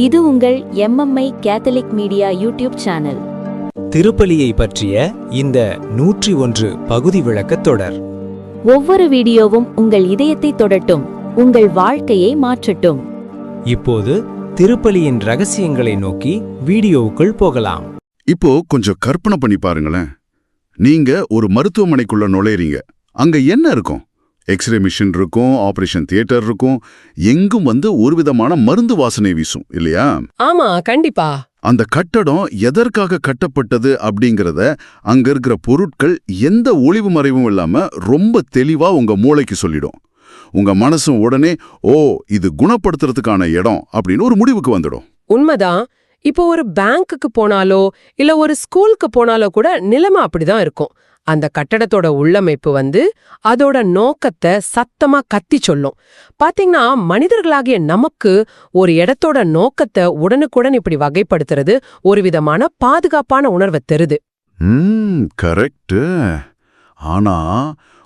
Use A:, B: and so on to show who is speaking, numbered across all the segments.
A: இது உங்கள் MMI Catholic media YouTube channel.
B: திருப்பலியை பற்றிய இந்த 101 பகுதி விளக்கத் தொடர்.
A: ஒவ்வொரு வீடியோவும் உங்கள் இதயத்தை தொடட்டும், உங்கள் வாழ்க்கையை மாற்றட்டும்.
B: இப்போது திருப்பலியின் ரகசியங்களை நோக்கி வீடியோவுக்குள் போகலாம்.
C: இப்போ கொஞ்சம் கற்பனை பண்ணி பாருங்களேன். நீங்க ஒரு மருத்துவமனைக்குள்ள நுழையறீங்க. அங்க என்ன இருக்கும்? எக்ஸ்ரே மிஷின் இருக்கும், ஆபரேஷன் தியேட்டர் இருக்கும், எங்கும் ஒரு விதமான மருந்து வாசனை வீசும் இல்லையா?
D: ஆமா, கண்டிப்பா.
C: அந்த கட்டடம் எதற்காக கட்டப்பட்டது அப்படிங்கறத அங்க இருக்கிற பொருட்கள் எந்த ஒளிவு மறைவும் இல்லாம ரொம்ப தெளிவா உங்க மூளைக்கு சொல்லிடும். உங்க மனசும் உடனே இது குணப்படுத்துறதுக்கான இடம் அப்படின்னு ஒரு முடிவுக்கு வந்துடும்.
D: உண்மைதான். இப்போ ஒரு பேங்க்குக்கு போனாலோ இல்ல ஒரு ஸ்கூலுக்கு போனாலோ கூட நிலைமை அப்படிதான் இருக்கும். அந்த கட்டடத்தோட உள்ளமைப்பு அதோட நோக்கத்தை சத்தமா கத்தி சொல்லும். பாத்தீங்கன்னா, மனிதர்களாகிய நமக்கு ஒரு இடத்தோட நோக்கத்தை உடனுக்குடன் இப்படி வகைப்படுத்துறது ஒரு விதமான பாதுகாப்பான உணர்வை தருது.
C: கரெக்ட். ஆனா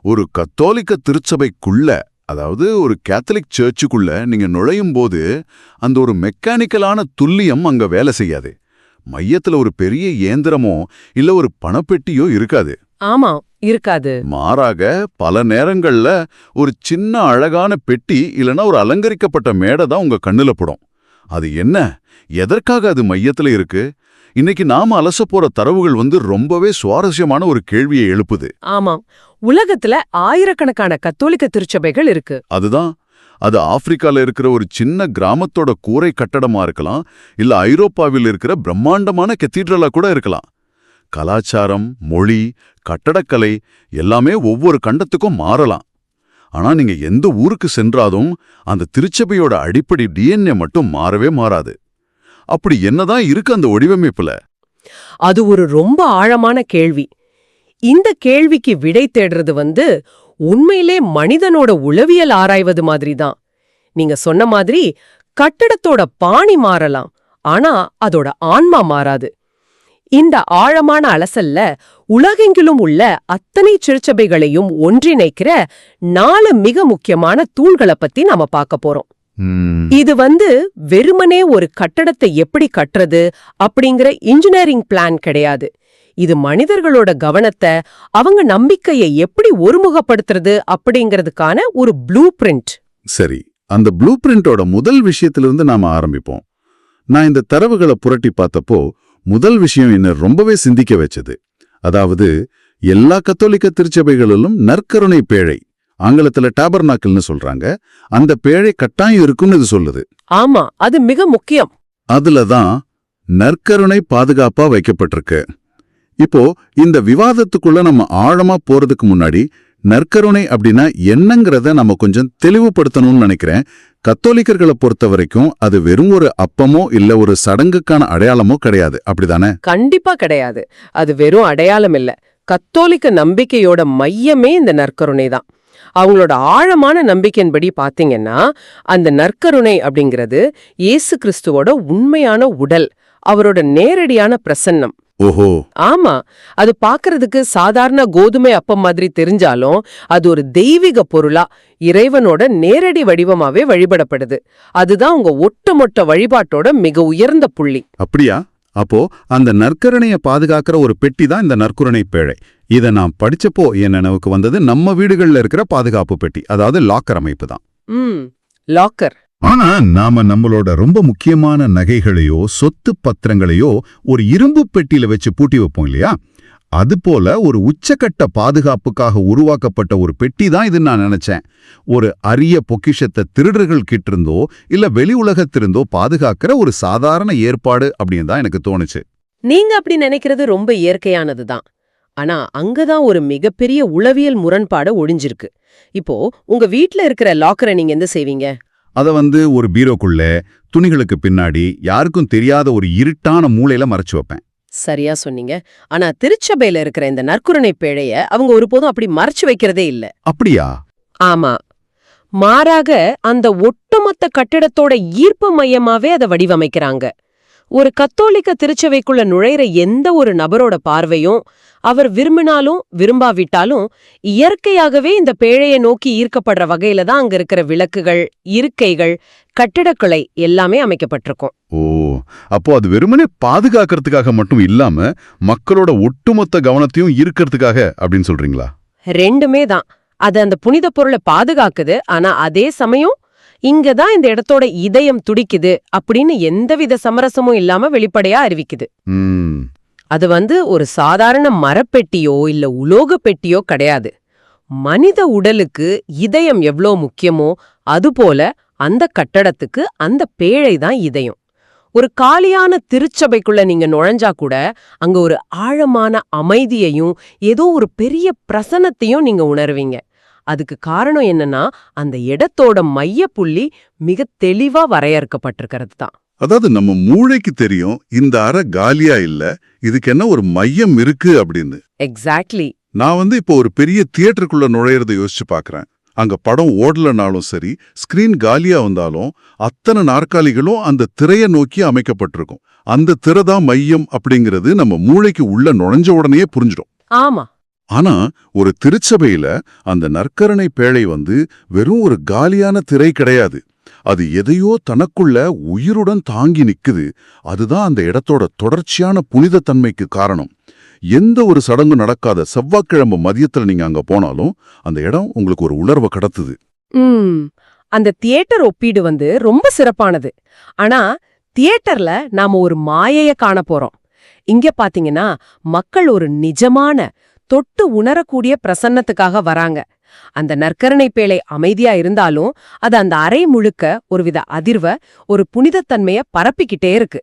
C: ஒரு கத்தோலிக்க திருச்சபைக்குள்ள, அதாவது ஒரு கேத்தலிக் சர்ச்சுக்குள்ள நீங்க நுழையும் போது அந்த ஒரு மெக்கானிக்கலான துல்லியம் அங்க வேலை செய்யாது. மையத்துல ஒரு பெரிய இயந்திரமோ இல்ல ஒரு பணப்பெட்டியோ இருக்காது.
D: ஆமா, இருக்காது.
C: மாறாக பல நேரங்கள்ல ஒரு சின்ன அழகான பெட்டி இல்லனா ஒரு அலங்கரிக்கப்பட்ட மேடை தான் உங்க கண்ணுல படும். அது என்ன, எதற்காக அது மையத்துல இருக்கு? இன்னைக்கு நாம அலச போற தரவுகள் ரொம்பவே சுவாரஸ்யமான ஒரு கேள்வியை எழுப்புது.
D: ஆமா, உலகத்துல ஆயிரக்கணக்கான கத்தோலிக்க திருச்சபைகள் இருக்கு.
C: அதுதான், அது ஆப்பிரிக்கால இருக்கிற ஒரு சின்ன கிராமத்தோட கூரை கட்டடமா இருக்கலாம், இல்ல ஐரோப்பாவில் இருக்கிற பிரம்மாண்டமான கெத்தீட்ரலா கூட இருக்கலாம். கலாச்சாரம், மொழி, கட்டடக்கலை எல்லாமே ஒவ்வொரு கண்டத்துக்கும் மாறலாம். ஆனா நீங்க எந்த ஊருக்கு சென்றாலும் அந்த திருச்சபையோட அடிப்படை DNA மட்டும் மாறவே மாறாது. அப்படி என்னதான் இருக்கு அந்த வடிவமைப்புல?
D: அது ஒரு ரொம்ப ஆழமான கேள்வி. இந்த கேள்விக்கு விடை தேடுறது உண்மையிலே மனிதனோட உளவியல் ஆராய்வது மாதிரி தான். நீங்க சொன்ன மாதிரி கட்டடத்தோட பாணி மாறலாம், ஆனா அதோட ஆன்மா மாறாது. இந்த ஆழமான அலசல்ல உலகெங்கிலும் உள்ள அத்தனை திருச்சபைகளையும் ஒன்றிணைக்கிற 4 மிக முக்கியமான தூள்களை பத்தி நாம பார்க்க போறோம். இது வெறுமனே ஒரு கட்டடத்தை எப்படி கட்டுறது அப்படிங்கிற இன்ஜினியரிங் பிளான் கிடையாது. இது மனிதர்களோட கவனத்தை, அவங்க நம்பிக்கையை எப்படி ஒருமுகப்படுத்துறது அப்படிங்கிறதுக்கான ஒரு ப்ளூ பிரிண்ட்.
C: சரி, அந்த ப்ளூ பிரிண்டோட முதல் விஷயத்திலிருந்து நாம ஆரம்பிப்போம். நான் இந்த தரவுகளை புரட்டி பார்த்தப்போ முதல் விஷயம் என்ன ரொம்பவே சிந்திக்க வச்சது. அதாவது, எல்லா கத்தோலிக்க திருச்சபைகளிலும் நற்கருணை பேழை, ஆங்கிலத்துல டாபர்நாக்கிள்னு சொல்றாங்க, அந்த பேழை கட்டாயம் இருக்குன்னு இது சொல்லுது.
D: ஆமா, அது மிக முக்கியம்.
C: அதுலதான் நற்கருணை பாதுகாப்பா வைக்கப்பட்டிருக்கு. இப்போ இந்த விவாதத்துக்குள்ள நம்ம ஆழமா போறதுக்கு முன்னாடி நற்கருணை அப்படின்னா என்னங்கிறத நம்ம கொஞ்சம் தெளிவுபடுத்தணும்னு நினைக்கிறேன். கத்தோலிக்கர்களை பொறுத்த வரைக்கும் அது வெறும் ஒரு அப்பமோ இல்ல ஒரு சடங்குக்கான அடையாளமோ கிடையாது, அப்படிதானே?
D: கண்டிப்பா கிடையாது. அது வெறும் அடையாளம் இல்ல. கத்தோலிக்க நம்பிக்கையோட மையமே இந்த நற்கருணை தான். அவங்களோட ஆழமான நம்பிக்கையின்படி பாத்தீங்கன்னா, அந்த நற்கருணை அப்படிங்கிறது இயேசு கிறிஸ்துவோட உண்மையான உடல், அவரோட நேரடியான பிரசன்னம்.
C: ஓஹோ,
D: ஆமா, அது பாக்குறதுக்கு சாதாரண கோதுமை அப்பம் மாதிரி தெரிஞ்சாலும் அது ஒரு தெய்வீக பொருளா, இறைவனோட நேரடி வடிவமாவே வழிபடப்படுது. அதுதான் உங்க ஒட்டுமொத்த வழிபாட்டோட மிக உயர்ந்த புள்ளி.
C: அப்படியா? அப்போ அந்த நற்கருணையை பாதுகாக்கிற ஒரு பெட்டி தான் இந்த நற்கருணை பேழை. இதை நான் படிச்சப்போ என் நினைவுக்கு வந்தது நம்ம வீடுகள்ல இருக்கிற பாதுகாப்பு பெட்டி, அதாவது லாக்கர் அமைப்பு தான்.
D: லாக்கர்.
C: ஆனா நாம நம்மளோட ரொம்ப முக்கியமான நகைகளையோ சொத்து பத்திரங்களையோ ஒரு இரும்பு பெட்டியில வச்சு பூட்டி வைப்போம் இல்லையா? அதுபோல ஒரு உச்சக்கட்ட பாதுகாப்புக்காக உருவாக்கப்பட்ட ஒரு பெட்டி தான் இது நான் நினைச்சேன். ஒரு அரிய பொக்கிஷத்தை திருடர்கள் கிட்டிருந்தோ இல்ல வெளி உலகத்திருந்தோ பாதுகாக்கிற ஒரு சாதாரண ஏற்பாடு அப்படின்னு தான் எனக்கு தோணுச்சு.
D: நீங்க அப்படி நினைக்கிறது ரொம்ப இயற்கையானதுதான். ஆனா அங்கதான் ஒரு மிகப்பெரிய உளவியல் முரண்பாடு ஒளிஞ்சிருக்கு. இப்போ உங்க வீட்ல இருக்கிற லாக்கரை நீங்க எந்த செய்வீங்க?
C: அத ஒரு பீரோக்குள்ள துணிகளுக்கு பின்னாடி யாருக்கும் தெரியாத ஒரு இருட்டான மூலையில மறைச்சு வைப்பேன்.
D: சரியா சொன்னீங்க. ஆனா திருச்சபையில இருக்கிற இந்த நற்கருணை பேழைய அவங்க ஒருபோதும் அப்படி மறைச்சு வைக்கிறதே இல்ல.
C: அப்படியா?
D: ஆமா, மாறாக அந்த ஒட்டுமொத்த கட்டிடத்தோட ஈர்ப்பு மையமாவே அதை வடிவமைக்கிறாங்க. ஒரு கத்தோலிக்க திருச்சபைக்குள்ள நுழையிற எந்த ஒரு நபரோட பார்வையும் அவர் விரும்பினாலும் விரும்பாவிட்டாலும் இயற்கையாகவே இந்த பேழையை நோக்கி ஈர்க்கப்படுற வகையில தான் அங்க இருக்கிற விளக்குகள், இருக்கைகள், கட்டிடக்கலை எல்லாமே அமைக்கப்பட்டிருக்கும்.
C: ஓ, அப்போ அது வெறுமனே பாதுகாக்கிறதுக்காக மட்டும் இல்லாம மக்களோட ஒட்டுமொத்த கவனத்தையும் ஈர்க்கறதுக்காக அப்படின்னு சொல்றீங்களா?
D: ரெண்டுமே தான். அது அந்த புனித பொருளை பாதுகாக்குது, ஆனா அதே சமயம் இங்கதான் இந்த இடத்தோட இதயம் துடிக்குது அப்படின்னு எந்தவித சமரசமும் இல்லாம வெளிப்படையா அறிவிக்குது. அது ஒரு சாதாரண மரப்பெட்டியோ இல்ல உலோக பெட்டியோ கிடையாது. மனித உடலுக்கு இதயம் எவ்ளோ முக்கியமோ அதுபோல அந்த கட்டடத்துக்கு அந்த பேழை தான் இதயம். ஒரு காலியான திருச்சபைக்குள்ள நீங்க நுழைஞ்சா கூட அங்க ஒரு ஆழமான அமைதியையும் ஏதோ ஒரு பெரிய பிரசன்னத்தையும் நீங்க உணர்வீங்க. அதுக்கு காரணம் என்னன்னா அந்த இடத்தோட மையப்புள்ளி மிக தெளிவா வரையறுக்கப்பட்டிருக்கிறது தான்.
C: அதாவது நம்ம மூளைக்கு தெரியும் இந்த அறை காலியா இல்ல, இதுக்கு என்ன ஒரு மையம் இருக்கு அப்படின்னு.
D: எக்ஸாக்ட்லி.
C: நான் இப்போ ஒரு பெரிய தியேட்டருக்குள்ள நுழையறத யோசிச்சு பாக்குறேன். அங்க படம் ஓடலனாலும் சரி, ஸ்கிரீன் காலியா வந்தாலும் அத்தனை நாற்காலிகளும் அந்த திரையை நோக்கி அமைக்கப்பட்டிருக்கும். அந்த திரை தான் மையம் அப்படிங்கிறது நம்ம மூளைக்கு உள்ள நுழைஞ்ச உடனே புரிஞ்சிடும்.
D: ஆமா.
C: ஆனா ஒரு திருச்சபையில அந்த நற்கரணை பேழை வெறும் ஒரு காலியான திரை கிடையாது. அது எதையோ தனக்குள்ள உயிருடன் தாங்கி நிக்குது. அதுதான் அந்த இடத்தோட தொடர்ச்சியான புனித தன்மைக்கு காரணம். எந்த ஒரு சடங்கு நடக்காத செவ்வாய்க்கிழமை மதியத்துல நீங்க அங்க போனாலும் அந்த இடம் உங்களுக்கு ஒரு உணர்வை கடத்துது.
D: அந்த தியேட்டர் ஒப்பீடு ரொம்ப சிறப்பானது. ஆனா தியேட்டர்ல நாம ஒரு மாயைய காண போறோம். இங்க பாத்தீங்கன்னா மக்கள் ஒரு நிஜமான தொட்டு உணரக்கூடிய பிரசன்னத்துக்காக வராங்க. அந்த நற்கரணை பேழை அமைதியா இருந்தாலும் அது அந்த அறை முழுக்க ஒருவித அதிர்வ, ஒரு புனிதத்தன்மைய பரப்பிக்கிட்டே இருக்கு.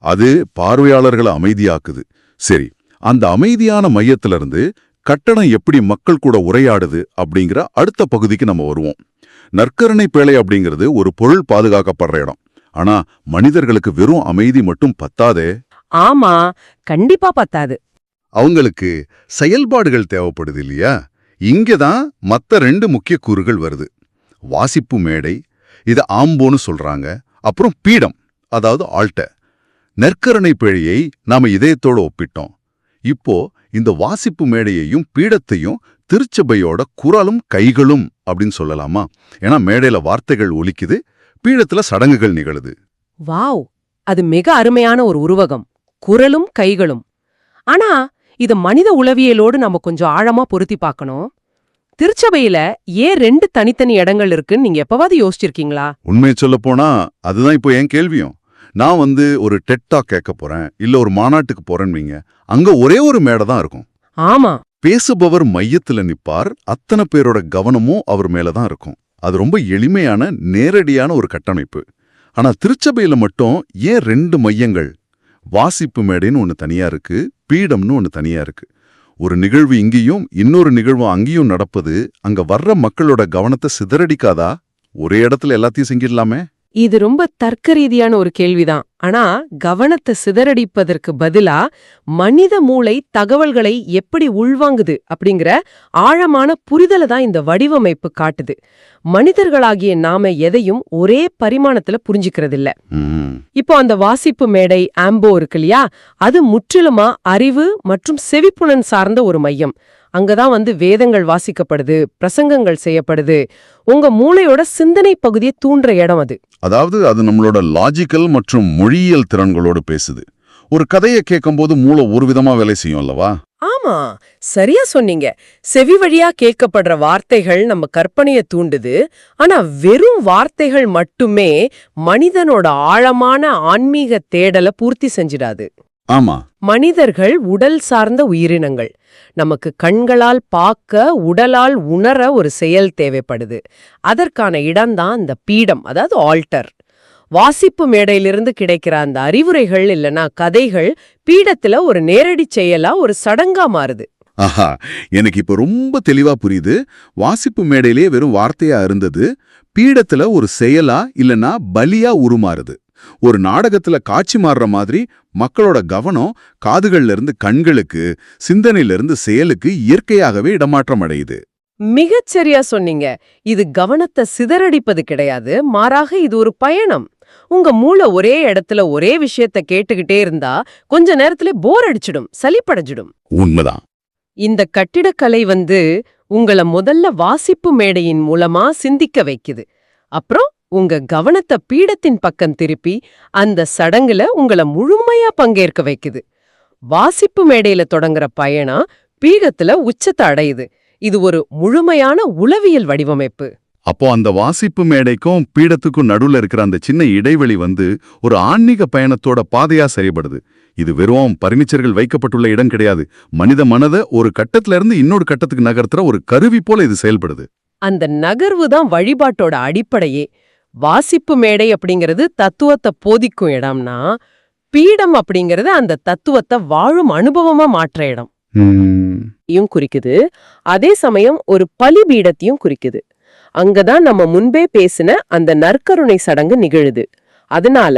C: அது பார்வையாளர்களை அமைதியாக்குது. சரி, அந்த அமைதியான மையத்திலிருந்து கட்டணம் எப்படி மக்கள் கூட உரையாடுது அப்படிங்கிற அடுத்த பகுதிக்கு நம்ம வருவோம். நற்கரணை பேழை அப்படிங்கிறது ஒரு பொருள் பாதுகாக்கப்படுற இடம். ஆனா மனிதர்களுக்கு வெறும் அமைதி மட்டும் பத்தாதே.
D: ஆமா, கண்டிப்பா பத்தாது.
C: அவங்களுக்கு செயல்பாடுகள் தேவைப்படுது இல்லையா? இங்கதான் மத்த 2 முக்கிய கூறுகள் வருது. வாசிப்பு மேடை, இத ஆம்போன்னு சொல்றாங்க. அப்புறம் பீடம், அதாவது ஆல்டர். நற்கரணை பேழையை நாம இதயத்தோட ஒப்பிட்டோம். இப்போ இந்த வாசிப்பு மேடையையும் பீடத்தையும் திருச்சபையோட குரலும் கைகளும் அப்படின்னு சொல்லலாமா? ஏன்னா மேடையில வார்த்தைகள் ஒலிக்குது, பீடத்துல சடங்குகள் நிகழுது.
D: வாவ், அது மிக அருமையான ஒரு உருவகம், குரலும் கைகளும். ஆனா இது மனித உளவியலோடு நம்ம கொஞ்சம் ஆழமா பொருத்தி பார்க்கணும். திருச்சபையில ஏன் 2 தனித்தனி இடங்கள் இருக்குன்னு நீங்க எப்பவாவது யோசிச்சிருக்கீங்களா?
C: உண்மையை சொல்ல போனா அதுதான் இப்போ என் கேள்வியும். நான் ஒரு டெட் டாக் கேட்க போறேன், இல்ல ஒரு மாநாட்டுக்கு போறேன்னு, அங்க ஒரே ஒரு மேடை தான் இருக்கும்.
D: ஆமா.
C: பேசுபவர் மையத்துல நிப்பார், அத்தனை பேரோட கவனமும் அவர் மேலதான் இருக்கும். அது ரொம்ப எளிமையான நேரடியான ஒரு கட்டமைப்பு. ஆனா திருச்சபையில மட்டும் ஏன் 2 மையங்கள்? வாசிப்பு மேடைன்னு ஒன்னு தனியா இருக்கு, பீடம்னு ஒன்னு தனியா இருக்கு. ஒரு நிகழ்வு இங்கேயும் இன்னொரு நிகழ்வு அங்கேயும் நடப்பது அங்க வர்ற மக்களோட கவனத்தை சிதறடிக்காதா? ஒரே இடத்துல எல்லாத்தையும் செஞ்சிடலாமே.
D: இது ரொம்ப தர்க்க ரீதியான ஒரு கேள்விதான். ஆனா கவனத்தை சிதறடிப்பதற்கு பதிலா மனித மூளை தகவல்களை எப்படி உள்வாங்குது அப்படிங்கிற ஆழமான புரிதலை தான் இந்த வடிவமைப்பு காட்டுது. மனிதர்களாகிய நாம எதையும் ஒரே பரிமாணத்துல புரிஞ்சுக்கிறதில்ல. இப்போ அந்த வாசிப்பு மேடை ஆம்போ இருக்கு இல்லையா, அது முற்றிலுமா அறிவு மற்றும் செவிப்புலன் சார்ந்த ஒரு மையம். அங்கதான் வேதங்கள் வாசிக்கப்படுது, பிரசங்கங்கள் செய்யப்படுது. உங்க மூளையோட சிந்தனை பகுதியை தூண்டுற இடம் அது.
C: அதாவது அது நம்மளோட லாஜிக்கல் மற்றும் மொழியியல் திறன்களோடு பேசுது. ஒரு கதையை கேட்கும்போது மூளை ஒரு விதமா வேலை செய்யும் அல்லவா?
D: ஆமா, சரியா சொன்னீங்க. செவி வழியா கேட்கப்படுற வார்த்தைகள் நம்ம கற்பனையை தூண்டுது. ஆனா வெறும் வார்த்தைகள் மட்டுமே மனிதனோட ஆழமான ஆன்மீக தேடலை பூர்த்தி செஞ்சிடாது.
C: ஆமா,
D: மனிதர்கள் உடல் சார்ந்த உயிரினங்கள். நமக்கு கண்களால் பார்க்க, உடலால் உணர ஒரு செயல் தேவைப்படுது. அதற்கான இடம்தான் இந்த பீடம், அதாவது ஆல்டர். வாசிப்பு மேடையிலிருந்து கிடைக்கிற அந்த அறிவுரைகள் இல்லனா கதைகள் பீடத்துல ஒரு நேரடி செயலா, ஒரு சடங்கா மாறுது.
C: ஆஹா, எனக்கு இப்ப ரொம்ப தெளிவா புரியுது. வாசிப்பு மேடையிலே வெறும் வார்த்தையா இருந்தது, பீடத்துல ஒரு செயலா இல்லனா பலியா உருமாறுது. ஒரு நாடகத்துல காட்சி மாறுற மாதிரி மக்களோட கவனம் காதுகள்ல இருந்து கண்களுக்கு, சிந்தனையில இருந்து செயலுக்கு இயற்கையாகவே இடமாற்றம் அடையுது.
D: மிகச்சரியா சொன்னீங்க. இது கவனத்தை சிதறடிப்பது கிடையாது, மாறாக இது ஒரு பயணம். உங்க மூளை ஒரே இடத்துல ஒரே விஷயத்த கேட்டுக்கிட்டே இருந்தா கொஞ்ச நேரத்துல போர் அடிச்சிடும், சலிப்படைஞ்சிடும்.
C: உண்மைதான்.
D: இந்த கட்டிடக்கலை உங்களை முதல்ல வாசிப்பு மேடையின் மூலமா சிந்திக்க வைக்குது. அப்புறம் உங்க கவனத்தை பீடத்தின் பக்கம் திருப்பி அந்த சடங்குல உங்களை முழுமையா பங்கேற்க வைக்குது. வாசிப்பு மேடையில தொடங்குற பயணம் பீடத்துல உச்சத்தை அடையுது. இது ஒரு முழுமையான உளவியல் வடிவமைப்பு.
C: அப்போ அந்த வாசிப்பு மேடைக்கும் பீடத்துக்கும் நடுவுல இருக்கிற அந்த சின்ன இடைவெளி ஒரு ஆன்மீக பயணத்தோட பாதையா செயல்படுது. இது வெறும் பர்னிச்சர்கள் வைக்கப்பட்டுள்ள இடம் கிடையாது. மனித மனதை ஒரு கட்டத்துல இருந்து இன்னொரு கட்டத்துக்கு நகர்த்துற ஒரு கருவி போல இது செயல்படுது.
D: அந்த நகர்வு தான் வழிபாட்டோட அடிப்படையே. வாசிப்பு மேடை அப்படிங்கிறது தத்துவத்தை போதிக்கும் இடம்னா, பீடம் அப்படிங்கிறது அந்த தத்துவத்தை வாழும் அனுபவமா மாற்ற இடம் குறிக்குது. அதே சமயம் ஒரு பலிபீடத்தையும் குறிக்குது. அங்கதான் நம்ம முன்பே பேசின அந்த நற்கருணை சடங்கு நிகழுது. அதனால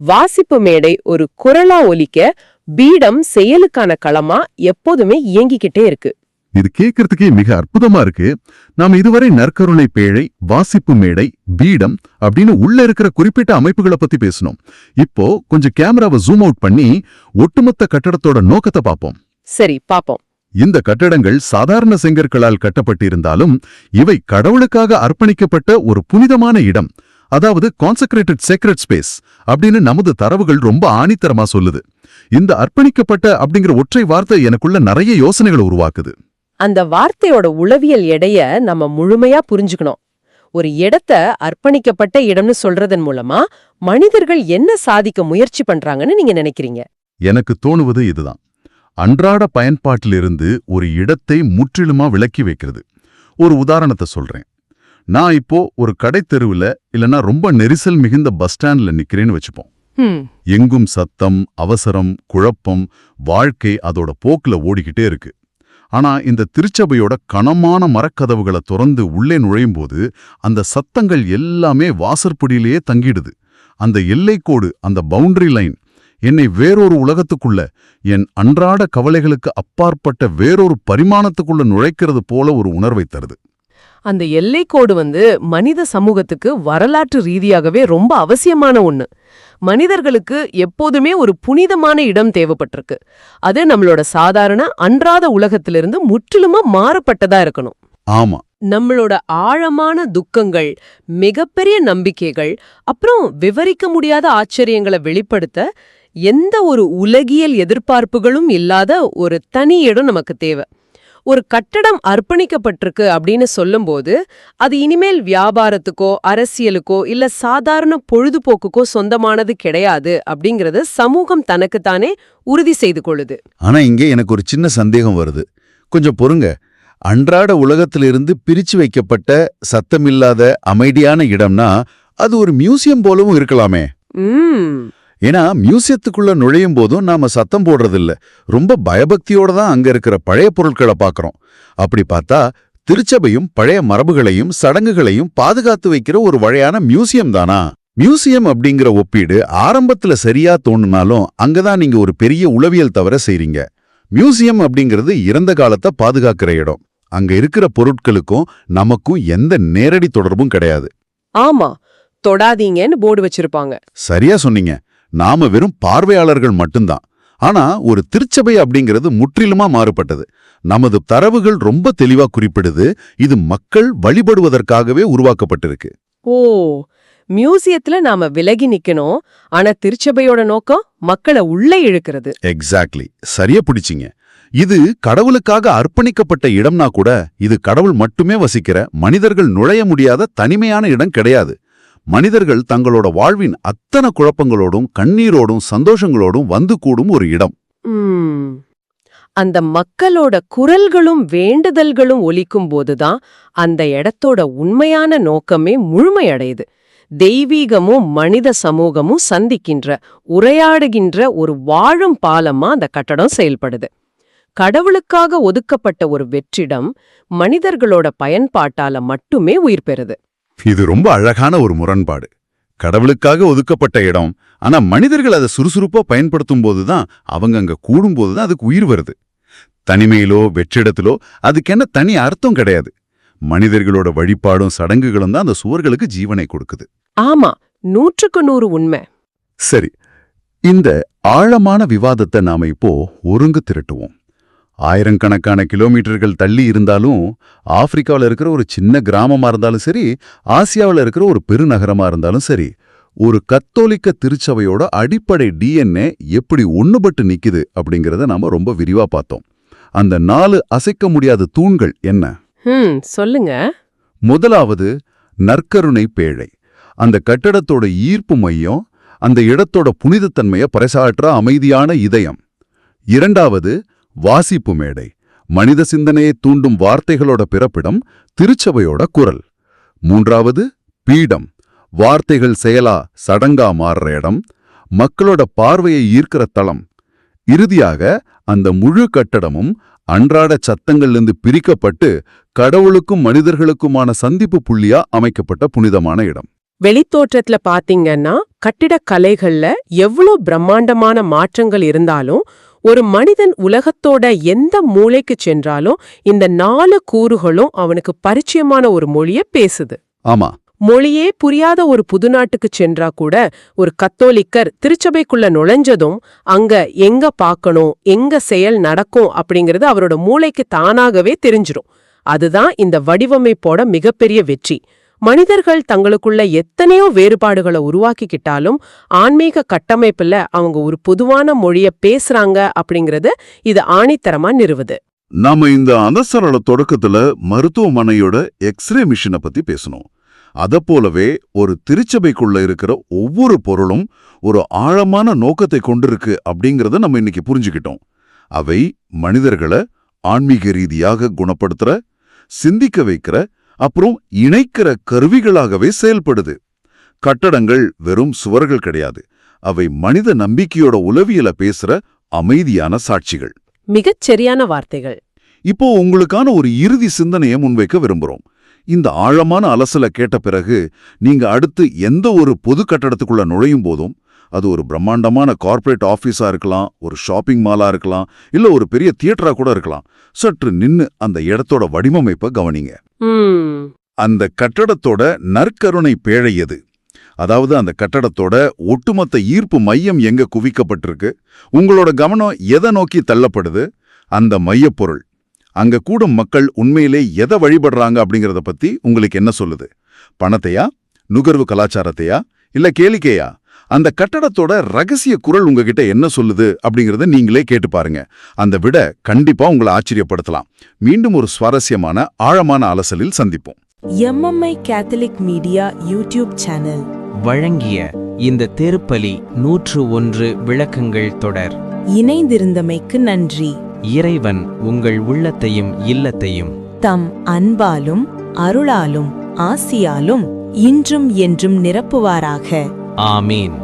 D: வாசிப்பு மேடை ஒரு குரலா ஒலிக்க, பீடம் செயலுக்கான களமா எப்போதுமே இயங்கிக்கிட்டே இருக்கு.
C: இது கேட்கறதுக்கே மிக அற்புதமா இருக்கு. நாம இதுவரை நற்கருணை பேழை, வாசிப்பு மேடை, பீடம் அப்படின்னு உள்ள இருக்கிற குறிப்பிட்ட அமைப்புகளை பத்தி பேசணும். இப்போ கொஞ்சம் கேமராவை ஜூம் அவுட் பண்ணி ஒட்டுமொத்த கட்டடத்தோட நோக்கத்தை பார்ப்போம்.
D: சரி, பாப்போம்.
C: இந்த கட்டடங்கள் சாதாரண செங்கற்களால் கட்டப்பட்டிருந்தாலும் இவை கடவுளுக்காக அர்ப்பணிக்கப்பட்ட ஒரு புனிதமான இடம், அதாவது கான்செக்ரேட்டட் சேக்ரெட் ஸ்பேஸ் அப்படின்னு நமது தரவுகள் ரொம்ப ஆணித்தரமா சொல்லுது. இந்த அர்ப்பணிக்கப்பட்ட அப்படிங்கிற ஒற்றை வார்த்தை எனக்குள்ள நிறைய யோசனைகளை உருவாக்குது.
D: அந்த வார்த்தையோட உளவியல் எடைய நம்ம முழுமையா புரிஞ்சுக்கணும். ஒரு இடத்தை அர்ப்பணிக்கப்பட்ட இடம்னு சொல்றதன் மூலமா மனிதர்கள் என்ன சாதிக்க முயற்சி பண்றாங்கன்னு நீங்க நினைக்கிறீங்க?
C: எனக்கு தோணுவது இதுதான். அன்றாட பயன்பாட்டிலிருந்து ஒரு இடத்தை முற்றிலுமா விலக்கி வைக்கிறது. ஒரு உதாரணத்தை சொல்றேன். நான் இப்போ ஒரு கடை தெருவுல இல்லனா ரொம்ப நெரிசல் மிகுந்த பஸ் ஸ்டாண்ட்ல நிக்கிறேன்னு வச்சுப்போம். எங்கும் சத்தம், அவசரம், குழப்பம், வாழ்க்கை அதோட போக்குல ஓடிக்கிட்டே இருக்கு. ஆனா இந்த திருச்சபையோட கனமான மரக்கதவுகளை திறந்து உள்ளே நுழையும் போது அந்த சத்தங்கள் எல்லாமே வாசற்படியிலேயே தங்கிடுது. அந்த எல்லைக்கோடு, அந்த பவுண்டரி லைன் என்னை வேறொரு உலகத்துக்குள்ள, என் அன்றாட கவலைகளுக்கு அப்பாற்பட்ட வேறொரு பரிமாணத்துக்குள்ள நுழைக்கிறது போல ஒரு உணர்வை தருது.
D: அந்த எல்லைக்கோடு மனித சமூகத்துக்கு வரலாற்று ரீதியாகவே ரொம்ப அவசியமான ஒண்ணு. மனிதர்களுக்கு எப்போதுமே ஒரு புனிதமான இடம் தேவைப்பட்டிருக்கு. அது நம்மளோட சாதாரண அன்றாட உலகத்திலிருந்து முற்றிலுமா மாறுபட்டதா இருக்கணும்.
C: ஆமா,
D: நம்மளோட ஆழமான துக்கங்கள், மிகப்பெரிய நம்பிக்கைகள், அப்புறம் விவரிக்க முடியாத ஆச்சரியங்களை வெளிப்படுத்த எந்த ஒரு உலகியல் எதிர்பார்ப்புகளும் இல்லாத ஒரு தனி இடம் நமக்கு தேவை. ஒரு கட்டடம் அர்ப்பணிக்கப்பட்டிருக்கு அப்படின்னு சொல்லும்போது அது இனிமேல் வியாபாரத்துக்கோ அரசியலுக்கோ இல்ல சாதாரண பொழுதுபோக்குக்கோ சொந்தமானது கிடையாது அப்படிங்கறது சமூகம் தனக்குத்தானே உறுதி செய்து கொள்ளுது.
C: ஆனா இங்கே எனக்கு ஒரு சின்ன சந்தேகம் வருது. கொஞ்சம் பொறுங்க. அன்றாட உலகத்திலிருந்து பிரிச்சு வைக்கப்பட்ட சத்தமில்லாத அமைதியான இடம்னா அது ஒரு மியூசியம் போலவும் இருக்கலாமே. ஏன்னா மியூசியத்துக்குள்ள நுழையும் போதும் நாம சத்தம் போடுறதில்ல, ரொம்ப பயபக்தியோட தான் அங்க இருக்கிற பழைய பொருட்களை பார்க்கறோம். அப்படி பார்த்தா திருச்சபையும் பழைய மரபுகளையும் சடங்குகளையும் பாதுகாத்து வைக்கிற ஒரு வகையான மியூசியம் தானா? மியூசியம் அப்படிங்கிற ஒப்பீடு ஆரம்பத்துல சரியா தோணுனாலும் அங்கதான் நீங்க ஒரு பெரிய உளவியல் தவற செய்றீங்க. மியூசியம் அப்படிங்கிறது இறந்த காலத்தை பாதுகாக்கிற இடம். அங்க இருக்கிற பொருட்களுக்கும் நமக்கும் எந்த நேரடி தொடர்பும் கிடையாது.
D: ஆமா, தொடாதீங்கன்னு போர்டு வச்சிருப்பாங்க.
C: சரியா சொன்னீங்க. நாம வெறும் பார்வையாளர்கள் மட்டும்தான். ஆனா ஒரு திருச்சபை அப்படிங்கிறது முற்றிலுமா மாறுபட்டது. நமது தரவுகள் ரொம்ப தெளிவா குறிப்பிடுது, இது மக்கள் வழிபடுவதற்காகவே உருவாக்கப்பட்டிருக்கு.
D: ஓ, மியூசியத்துல நாம விலகி நிக்கணும், ஆனா திருச்சபையோட நோக்கம் மக்களை உள்ளே இழுக்கிறது.
C: எக்ஸாக்ட்லி, சரியா பிடிச்சிங்க. இது கடவுளுக்காக அர்ப்பணிக்கப்பட்ட இடம்னா கூட இது கடவுள் மட்டுமே வசிக்கிற, மனிதர்கள் நுழைய முடியாத தனிமையான இடம் கிடையாது. மனிதர்கள் தங்களோட வாழ்வின் அத்தனை குழப்பங்களோடும் கண்ணீரோடும் சந்தோஷங்களோடும் வந்து கூடும் ஒரு இடம்.
D: அந்த மக்களோட குரல்களும் வேண்டுதல்களும் ஒலிக்கும் போதுதான் அந்த இடத்தோட உண்மையான நோக்கமே முழுமையடையுது. தெய்வீகமும் மனித சமூகமும் சந்திக்கின்ற, உரையாடுகின்ற ஒரு வாழும் பாலமா அந்த கட்டடம் செயல்படுது. கடவுளுக்காக ஒதுக்கப்பட்ட ஒரு வெற்றிடம் மனிதர்களோட பயன்பாட்டால மட்டுமே உயிர் பெறுது.
C: இது ரொம்ப அழகான ஒரு முரண்பாடு. கடவுளுக்காக ஒதுக்கப்பட்ட இடம், ஆனா மனிதர்கள் அதை சுறுசுறுப்பா பயன்படுத்தும் போதுதான், அவங்க அங்க கூடும்போதுதான் அதுக்கு உயிர் வருது. தனிமையிலோ வெற்றிடத்திலோ அதுக்கு என்ன தனி அர்த்தம் கிடையாது. மனிதர்களோட வழிபாடும் சடங்குகளும் தான் அந்த சுவர்களுக்கு ஜீவனை கொடுக்குது.
D: ஆமா, 100% உண்மை.
C: சரி, இந்த ஆழமான விவாதத்தை நாம இப்போ ஒருங்கு திரட்டுவோம். ஆயிரக்கணக்கான கிலோமீட்டர்கள் தள்ளி இருந்தாலும் ஆப்பிரிக்காவில் இருக்கிற ஒரு சின்ன கிராமமா இருந்தாலும் சரி, ஆசியாவில் இருக்கிற ஒரு பெருநகரமா இருந்தாலும் சரி, ஒரு கத்தோலிக்க திருச்சபையோட அடிப்படை DNA எப்படி ஒண்ணுபட்டு நிக்குது அப்படிங்கறத நாம ரொம்ப விரிவா பார்த்தோம். அந்த 4 அசைக்க முடியாத தூண்கள் என்ன?
D: சொல்லுங்க.
C: முதலாவது நற்கருணை பேழை. அந்த கட்டடத்தோட ஈர்ப்பு மையம், அந்த இடத்தோட புனிதத்தன்மையை பறைசாற்ற அமைதியான இதயம். இரண்டாவது வாசிப்பு மேடை. மனித சிந்தனையை தூண்டும் வார்த்தைகளோட பிறப்பிடம், திருச்சபையோட குரல். மூன்றாவது பீடம். வார்த்தைகள் செயலா சடங்கா மாறுற இடம், மக்களோட பார்வையை ஈர்க்கிற தளம். இறுதியாக அந்த முழு கட்டடமும் அன்றாட சத்தங்கள்லேருந்து பிரிக்கப்பட்டு கடவுளுக்கும் மனிதர்களுக்குமான சந்திப்பு புள்ளியா அமைக்கப்பட்ட புனிதமான இடம்.
D: வெளித்தோற்றத்துல பாத்தீங்கன்னா கட்டிடக்கலைகள்ல எவ்வளோ பிரம்மாண்டமான மாற்றங்கள் இருந்தாலும் ஒரு மனிதன் உலகத்தோட எந்த மூலைக்கு சென்றாலும் இந்த 4 கூறுகளும் அவனுக்கு பரிச்சயமான ஒரு மொழிய பேசுது.
C: ஆமா,
D: மொழியே புரியாத ஒரு புதுநாட்டுக்கு சென்றா கூட ஒரு கத்தோலிக்கர் திருச்சபைக்குள்ள நுழைஞ்சதும் அங்க எங்க பார்க்கணும், எங்க செயல் நடக்கும் அப்படிங்கறது அவரோட மூளைக்கு தானாகவே தெரிஞ்சிரும். அதுதான் இந்த வடிவமைப்போட மிகப்பெரிய வெற்றி. மனிதர்கள் தங்களுக்குள்ள எத்தனையோ வேறுபாடுகளை உருவாக்கிக்கிட்டாலும் ஆன்மீக கட்டமைப்புல அவங்க ஒரு பொதுவான மொழிய பேசுறாங்க அப்படிங்கறது இது ஆணித்தரமா நிறுவுது.
C: நாம இந்த அனசரள தொடக்கத்துல மருத்துவமனையோட எக்ஸ்ரே மிஷினை பத்தி பேசணும். அதப்போலவே ஒரு திருச்சபைக்குள்ள இருக்கிற ஒவ்வொரு பொருளும் ஒரு ஆழமான நோக்கத்தை கொண்டிருக்கு அப்படிங்கறத நம்ம இன்னைக்கு புரிஞ்சுக்கிட்டோம். அவை மனிதர்களை ஆன்மீக ரீதியாக குணப்படுத்துற, சிந்திக்க வைக்கிற, அப்புறம் இணைக்கிற கருவிகளாகவே செயல்படுது. கட்டடங்கள் வெறும் சுவர்கள் கிடையாது, அவை மனித நம்பிக்கையோட உளவியல பேசுற அமைதியான சாட்சிகள்.
D: மிகச் சரியான வார்த்தைகள்.
C: இப்போ உங்களுக்கான ஒரு இறுதி சிந்தனையை முன்வைக்க விரும்புறோம். இந்த ஆழமான அலசலை கேட்ட பிறகு நீங்க அடுத்து எந்த ஒரு பொது கட்டடத்துக்குள்ள நுழையும் போதும், அது ஒரு பிரம்மாண்டமான கார்ப்பரேட் ஆபீஸா இருக்கலாம், ஒரு ஷாப்பிங் மாலா இருக்கலாம், இல்ல ஒரு பெரிய தியேட்டரா கூட இருக்கலாம், சற்று நின்னு அந்த இடத்தோட வடிவமைப்பை கவனிங்க. அந்த கட்டடத்தோட நற்கருணை பேழை எது? அதாவது அந்த கட்டடத்தோட ஒட்டுமொத்த ஈர்ப்பு மையம் எங்க குவிக்கப்பட்டிருக்கு? உங்களோட கவனம் எதை நோக்கி தள்ளப்படுது? அந்த மையப்பொருள். அங்க கூடும் மக்கள் உண்மையிலே எதை வழிபடுறாங்க அப்படிங்கறத பத்தி உங்களுக்கு என்ன சொல்லுது? பணத்தையா, நுகர்வு கலாச்சாரத்தையா, இல்ல கேளிக்கையா? அந்த கட்டடத்தோட ரகசிய குரல் உங்ககிட்ட என்ன சொல்லுது அப்படிங்கறத நீங்களே கேட்டு பாருங்க. அந்த விட கண்டிப்பா உங்களை ஆச்சரியப்படுத்தலாம். மீண்டும் ஒரு சுவாரஸ்யமான ஆழமான அலசலில் சந்திப்போம்.
E: MMI Catholic media YouTube channel
B: வழங்கிய இந்த திருப்பலி 101 விளக்கங்கள் தொடர்.
E: இணைந்திருந்தமைக்கு நன்றி.
B: இறைவன் உங்கள் உள்ளத்தையும் இல்லத்தையும்
E: தம் அன்பாலும் அருளாலும் ஆசியாலும் இன்றும் என்றும் நிரப்புவாராக.
B: ஆமீன்.